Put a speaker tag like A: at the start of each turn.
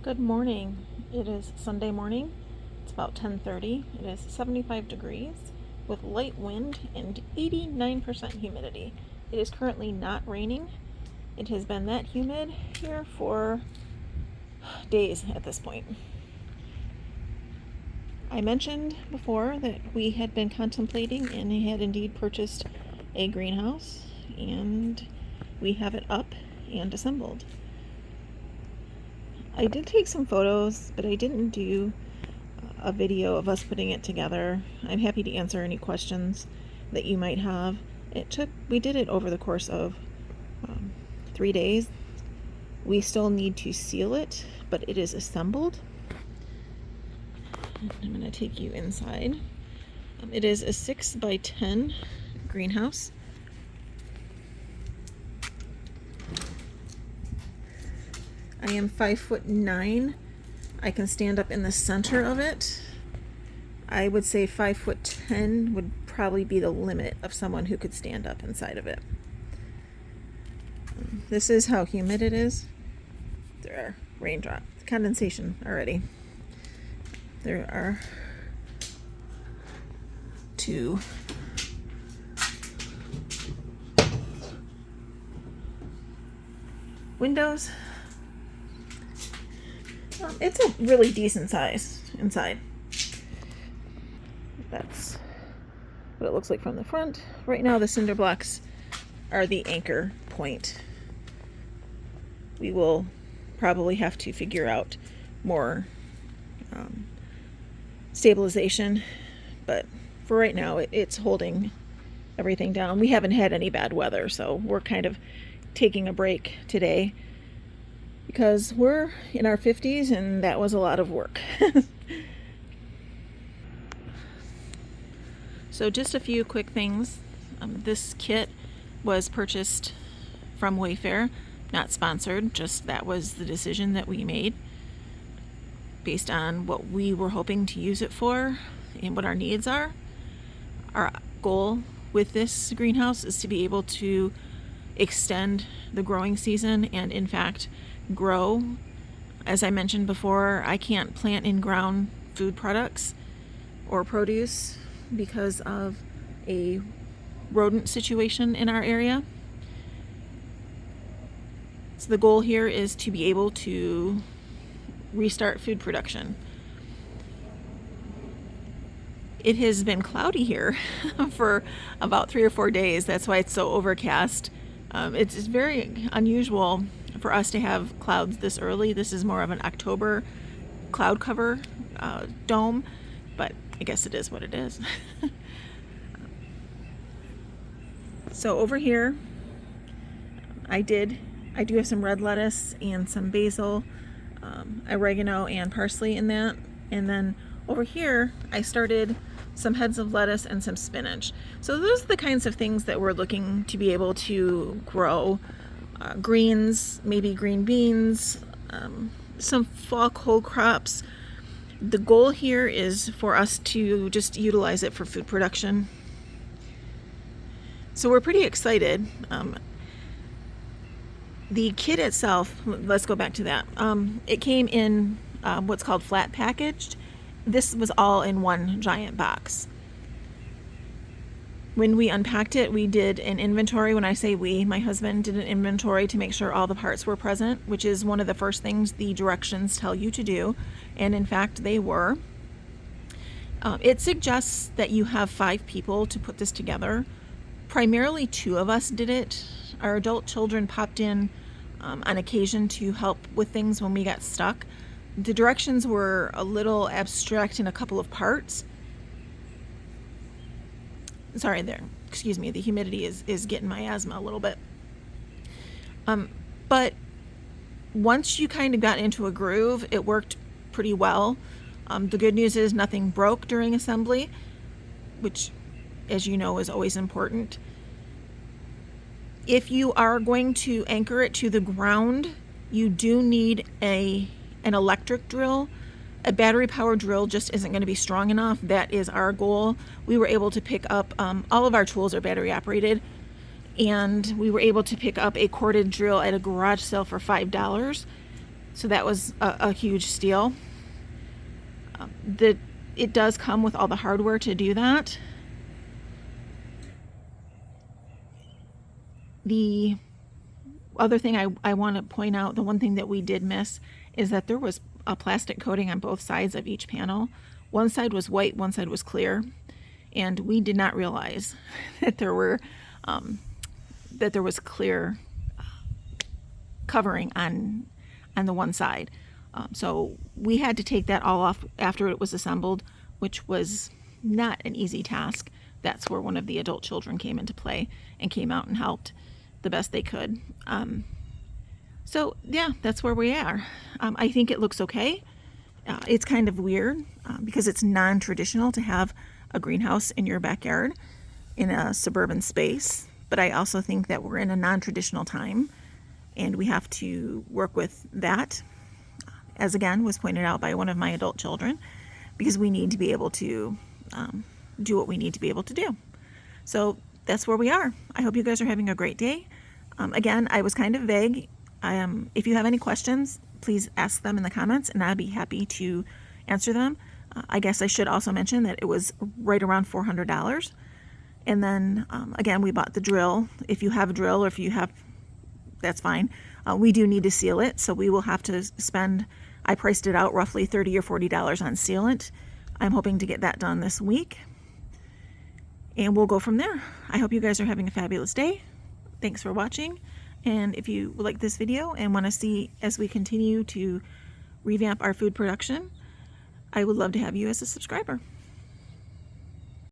A: Good morning. It is Sunday morning. It's about 10:30. It is 75 degrees with light wind and 89% humidity. It is currently not raining. It has been that humid here for days at this point. I mentioned before that we had been contemplating and had indeed purchased a greenhouse, and we have it up and assembled. I did take some photos, but I didn't do a video of us putting it together. I'm happy to answer any questions that you might have. We did it over the course of 3 days. We still need to seal it, but it is assembled. I'm going to take you inside. It is a 6x10 greenhouse. I am 5'9". I can stand up in the center of it. I would say 5'10" would probably be the limit of someone who could stand up inside of it. This is how humid it is. There are raindrops, condensation already. There are 2. Windows. It's a really decent size inside. That's what it looks like from the front. Right now the cinder blocks are the anchor point. We will probably have to figure out more stabilization, but for right now it's holding everything down. We haven't had any bad weather, so we're kind of taking a break today because we're in our 50s and that was a lot of work. So just a few quick things. This kit was purchased from Wayfair, not sponsored, just that was the decision that we made based on what we were hoping to use it for and what our needs are. Our goal with this greenhouse is to be able to extend the growing season and in fact grow. As I mentioned before, I can't plant in ground food products or produce because of a rodent situation in our area. So the goal here is to be able to restart food production. It has been cloudy here for about 3 or 4 days. That's why it's so overcast. It's very unusual for us to have clouds this early. This is more of an October cloud cover dome, but I guess it is what it is. So over here, I do have some red lettuce and some basil, oregano and parsley in that. And then over here, I started some heads of lettuce and some spinach. So those are the kinds of things that we're looking to be able to grow. Greens, maybe green beans, some fall cold crops. The goal here is for us to just utilize it for food production. So we're pretty excited. The kit itself, let's go back to that. It came in what's called flat packaged. This was all in one giant box. When we unpacked it, we did an inventory. When I say we, my husband did an inventory to make sure all the parts were present, which is one of the first things the directions tell you to do. And in fact, they were. It suggests that you have 5 people to put this together. Primarily 2 of us did it. Our adult children popped in on occasion to help with things when we got stuck. The directions were a little abstract in a couple of parts. Sorry there, excuse me, the humidity is getting my asthma a little bit. But once you kind of got into a groove, it worked pretty well. The good news is nothing broke during assembly, which, as you know, is always important. If you are going to anchor it to the ground, you do need an electric drill. A battery-powered drill just isn't going to be strong enough. That is our goal. We were able to pick up, all of our tools are battery-operated, and we were able to pick up a corded drill at a garage sale for $5. So that was a huge steal. It does come with all the hardware to do that. The other thing I want to point out, the one thing that we did miss, is that there was a plastic coating on both sides of each panel. One side was white, one side was clear, and we did not realize that there was clear covering on the one side. So we had to take that all off after it was assembled, which was not an easy task. That's where one of the adult children came into play and came out and helped the best they could. So yeah, that's where we are. I think it looks okay. It's kind of weird because it's non-traditional to have a greenhouse in your backyard in a suburban space. But I also think that we're in a non-traditional time, and we have to work with that, as again was pointed out by one of my adult children, because we need to be able to do what we need to be able to do. So that's where we are. I hope you guys are having a great day. Again, I was kind of vague. If you have any questions, please ask them in the comments, and I'd be happy to answer them. I guess I should also mention that it was right around $400. And then, again, we bought the drill. If you have a drill, or if you have, that's fine. We do need to seal it, so we will have to spend, I priced it out roughly $30 or $40 on sealant. I'm hoping to get that done this week, and we'll go from there. I hope you guys are having a fabulous day. Thanks for watching, and if you like this video and want to see as we continue to revamp our food production, I would love to have you as a subscriber.